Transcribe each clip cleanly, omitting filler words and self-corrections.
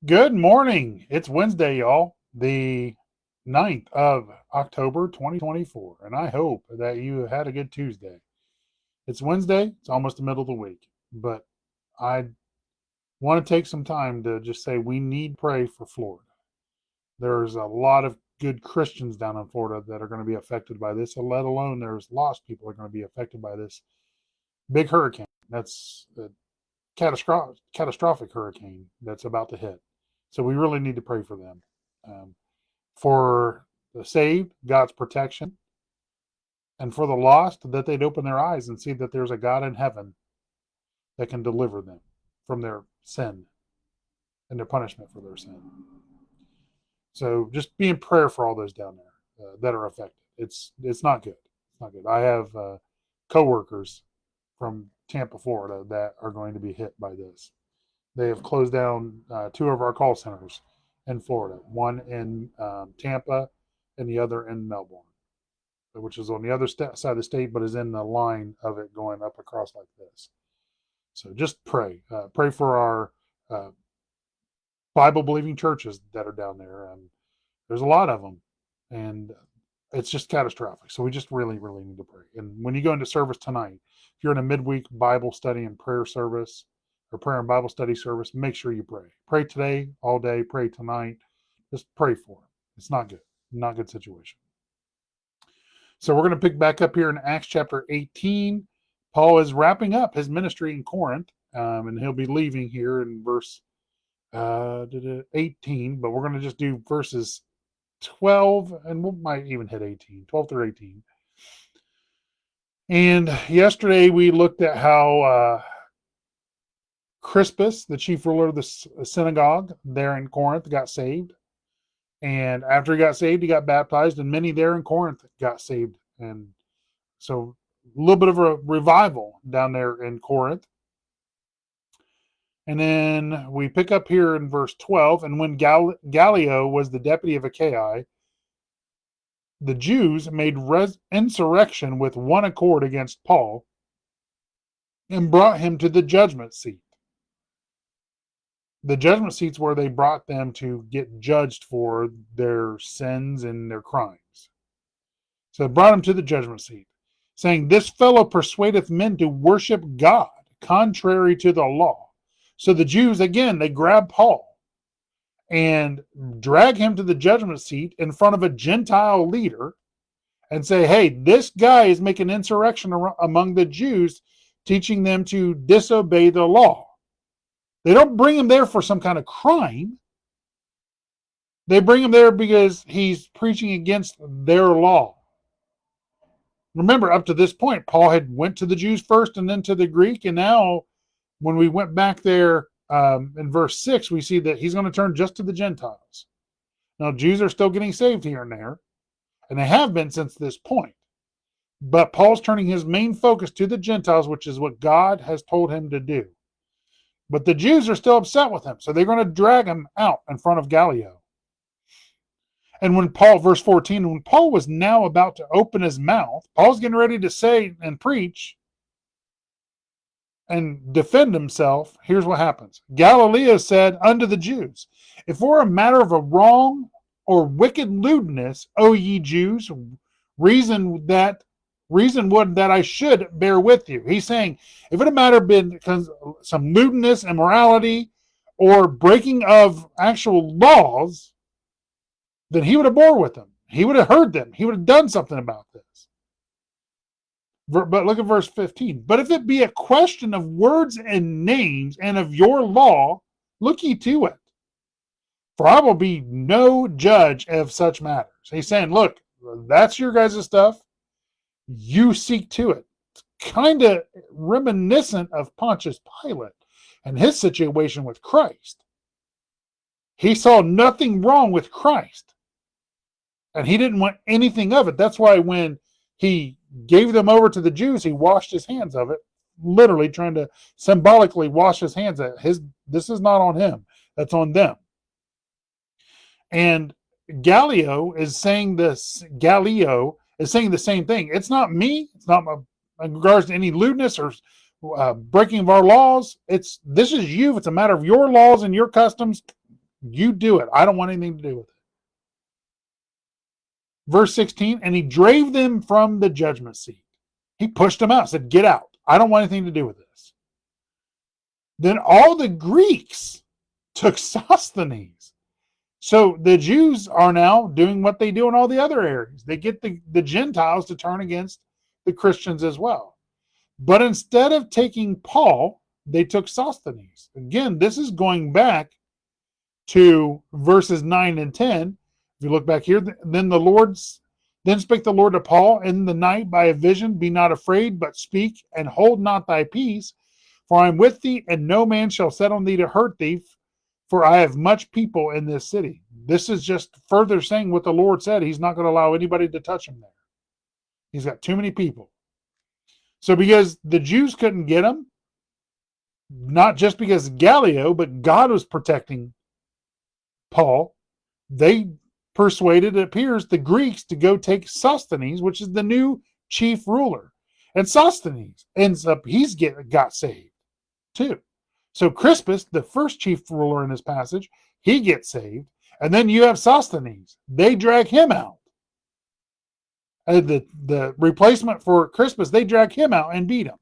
Good morning. It's Wednesday, y'all, the 9th of October, 2024. And I hope that you had a good Tuesday. It's Wednesday, it's almost the middle of the week, but I want to take some time to just say we need to pray for Florida. There's a lot of good Christians down in Florida that are going to be affected by this, let alone there's lost people that are going to be affected by this big hurricane. That's a catastrophic hurricane that's about to hit. So we really need to pray for them. Um, for the saved, God's protection, and for the lost, that they'd open their eyes and see that there's a God in heaven that can deliver them from their sin and their punishment for their sin. So just be in prayer for all those down there that are affected. It's not good. It's not good. I have coworkers from Tampa, Florida, that are going to be hit by this. They have closed down two of our call centers in Florida, one in Tampa and the other in Melbourne, which is on the other side of the state, but is in the line of it going up across like this. So just pray. Pray for our Bible-believing churches that are down there. There's a lot of them, and it's just catastrophic. So we just really, really need to pray. And when you go into service tonight, if you're in a midweek Bible study and prayer service or prayer and Bible study service, make sure you pray. Pray today, all day, pray tonight. Just pray for them. It's not good. Not a good situation. So we're going to pick back up here in Acts chapter 18. Paul is wrapping up his ministry in Corinth, and he'll be leaving here in verse 18, but we're going to just do verses 12, and we might even hit 18, 12 through 18. And yesterday we looked at how Crispus, the chief ruler of the synagogue there in Corinth, got saved. And after he got saved, he got baptized, and many there in Corinth got saved. And so a little bit of a revival down there in Corinth. And then we pick up here in verse 12, and when Gallio was the deputy of Achaia, the Jews made insurrection with one accord against Paul and brought him to the judgment seat. The judgment seats where they brought them to get judged for their sins and their crimes. So they brought him to the judgment seat, saying, "This fellow persuadeth men to worship God contrary to the law." So the Jews, again, they grab Paul and drag him to the judgment seat in front of a Gentile leader and say, hey, this guy is making insurrection among the Jews, teaching them to disobey the law. They don't bring him there for some kind of crime. They bring him there because he's preaching against their law. Remember, up to this point, Paul had went to the Jews first and then to the Greek, and now when we went back there in verse 6, we see that he's going to turn just to the Gentiles. Now, Jews are still getting saved here and there, and they have been since this point. But Paul's turning his main focus to the Gentiles, which is what God has told him to do. But the Jews are still upset with him, so they're going to drag him out in front of Gallio. And when Paul, verse 14, when Paul was now about to open his mouth, Paul's getting ready to say and preach and defend himself. Here's what happens. Gallio said unto the Jews, if for a matter of a wrong or wicked lewdness, O ye Jews, reason would that I should bear with you. He's saying, if it had matter been some lewdness, immorality, or breaking of actual laws, then he would have bore with them. He would have heard them. He would have done something about this. But look at verse 15. But if it be a question of words and names and of your law, look ye to it. For I will be no judge of such matters. He's saying, look, that's your guys' stuff. You seek to it. It's kind of reminiscent of Pontius Pilate and his situation with Christ. He saw nothing wrong with Christ, and he didn't want anything of it. That's why when he gave them over to the Jews, he washed his hands of it, literally trying to symbolically wash his hands of it. This is not on him. That's on them. And Gallio is saying the same thing. It's not me. It's not in regards to any lewdness or breaking of our laws. This is you. If it's a matter of your laws and your customs, You do it. I don't want anything to do with it. Verse 16, and he drave them from the judgment seat. He pushed them out, said, get out. I don't want anything to do with this. Then all the Greeks took Sosthenes. So the Jews are now doing what they do in all the other areas. They get the Gentiles to turn against the Christians as well. But instead of taking Paul, they took Sosthenes. Again, this is going back to verses 9 and 10. If you look back here, then spake the Lord to Paul in the night by a vision, be not afraid, but speak, and hold not thy peace, for I am with thee, and no man shall set on thee to hurt thee, for I have much people in this city. This is just further saying what the Lord said. He's not going to allow anybody to touch him there. He's got too many people. So because the Jews couldn't get him, not just because Gallio, but God was protecting Paul, they persuaded, it appears, the Greeks to go take Sosthenes, which is the new chief ruler. And Sosthenes ends up, got saved too. So Crispus, the first chief ruler in this passage, he gets saved. And then you have Sosthenes. They drag him out. And the replacement for Crispus, they drag him out and beat him.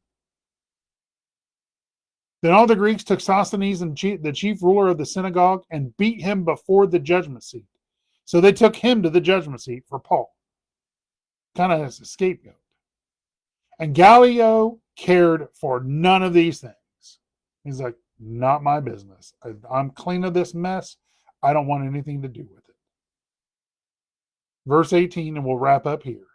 Then all the Greeks took Sosthenes, and the chief ruler of the synagogue, and beat him before the judgment seat. So they took him to the judgment seat for Paul, kind of as a scapegoat. And Gallio cared for none of these things. He's like, not my business. I'm clean of this mess. I don't want anything to do with it. Verse 18, and we'll wrap up here.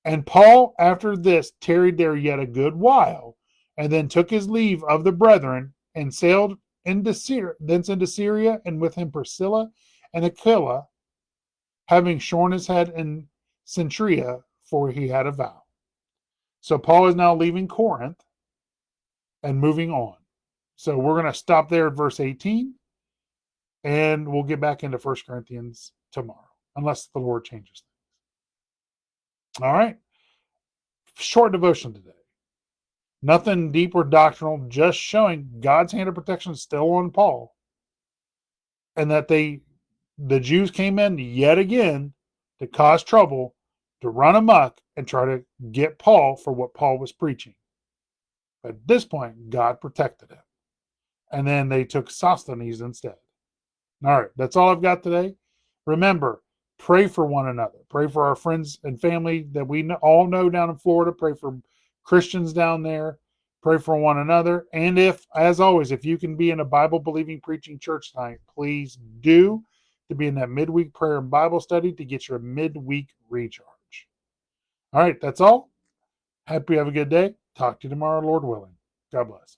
And Paul, after this, tarried there yet a good while, and then took his leave of the brethren, and sailed thence into Syria, and with him Priscilla and Aquila, having shorn his head in Centuria, for he had a vow. So Paul is now leaving Corinth and moving on. So we're going to stop there at verse 18, and we'll get back into 1 Corinthians tomorrow, unless the Lord changes things. All right. Short devotion today. Nothing deep or doctrinal, just showing God's hand of protection still on Paul, and that the Jews came in yet again to cause trouble, to run amok, and try to get Paul for what Paul was preaching. But at this point, God protected him. And then they took Sosthenes instead. All right, that's all I've got today. Remember, pray for one another. Pray for our friends and family that we all know down in Florida. Pray for Christians down there. Pray for one another. And if, as always, if you can be in a Bible-believing preaching church tonight, please do, to be in that midweek prayer and Bible study to get your midweek recharge. All right, that's all. Hope you have a good day. Talk to you tomorrow, Lord willing. God bless.